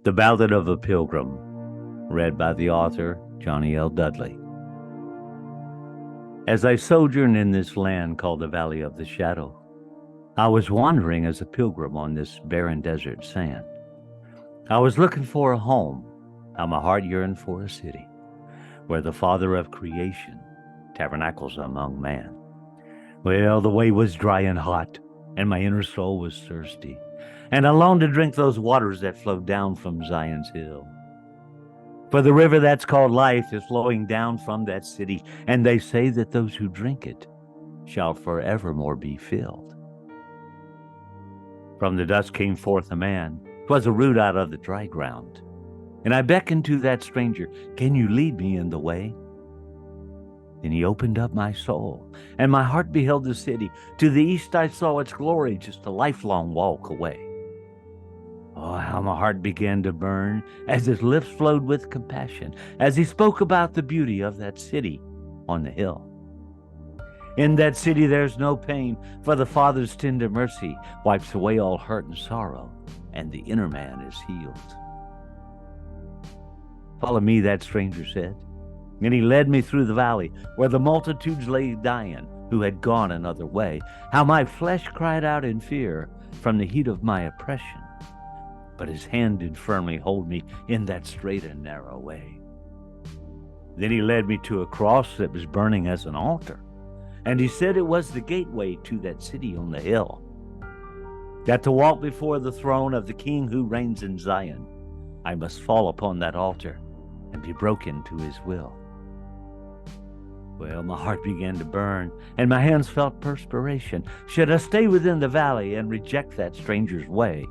The Ballad of a Pilgrim, read by the author, Johnny L. Dudley. As I sojourn in this land called the Valley of the Shadow, I was wandering as a pilgrim on this barren desert sand. I was looking for a home, how my heart yearned for a city, where the Father of creation tabernacles among man. Well, the way was dry and hot, and my inner soul was thirsty, and I longed to drink those waters that flow down from Zion's hill. For the river that's called life is flowing down from that city, and they say that those who drink it shall forevermore be filled. From the dust came forth a man, 'twas a root out of the dry ground. And I beckoned to that stranger, can you lead me in the way? Then he opened up my soul, and my heart beheld the city. To the east I saw its glory, just a lifelong walk away. Oh, how my heart began to burn as his lips flowed with compassion, as he spoke about the beauty of that city on the hill. In that city there's no pain, for the Father's tender mercy wipes away all hurt and sorrow, and the inner man is healed. Follow me, that stranger said, and he led me through the valley where the multitudes lay dying who had gone another way. How my flesh cried out in fear from the heat of my oppression, but his hand did firmly hold me in that straight and narrow way. Then he led me to a cross that was burning as an altar, and he said it was the gateway to that city on the hill, that to walk before the throne of the King who reigns in Zion, I must fall upon that altar and be broken to his will. Well, my heart began to burn, and my hands felt perspiration. Should I stay within the valley and reject that stranger's way?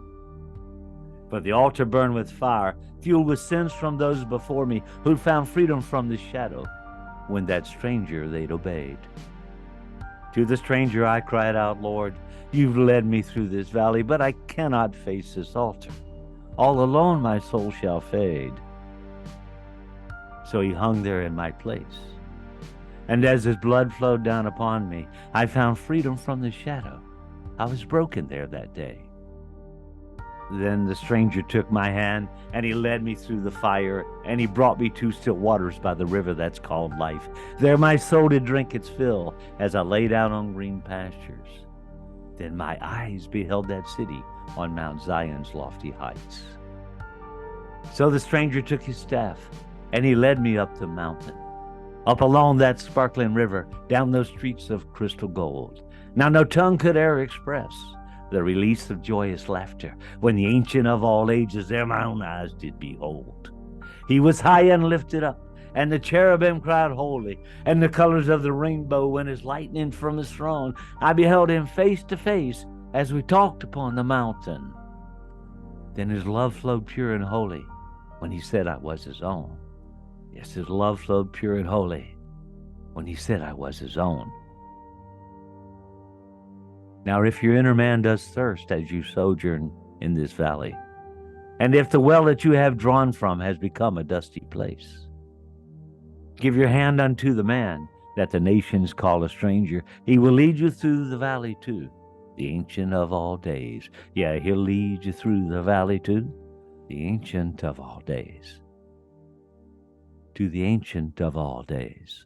For the altar burned with fire, fueled with sins from those before me who'd found freedom from the shadow when that stranger they'd obeyed. To the stranger I cried out, Lord, you've led me through this valley, but I cannot face this altar. All alone my soul shall fade. So he hung there in my place. And as his blood flowed down upon me, I found freedom from the shadow. I was broken there that day. Then the stranger took my hand, and he led me through the fire, and he brought me to still waters by the river that's called life. There my soul did drink its fill, as I lay down on green pastures. Then my eyes beheld that city on Mount Zion's lofty heights. So the stranger took his staff, and he led me up the mountain, up along that sparkling river, down those streets of crystal gold. Now no tongue could e'er express the release of joyous laughter, when the Ancient of all ages there my own eyes did behold. He was high and lifted up, and the cherubim cried holy, and the colors of the rainbow went as lightning from his throne. I beheld him face to face as we talked upon the mountain. Then his love flowed pure and holy when he said I was his own. Yes, his love flowed pure and holy when he said I was his own. Now, if your inner man does thirst as you sojourn in this valley, and if the well that you have drawn from has become a dusty place, give your hand unto the man that the nations call a stranger. He will lead you through the valley to the Ancient of all days. Yeah, he'll lead you through the valley to the Ancient of all days. To the Ancient of all days.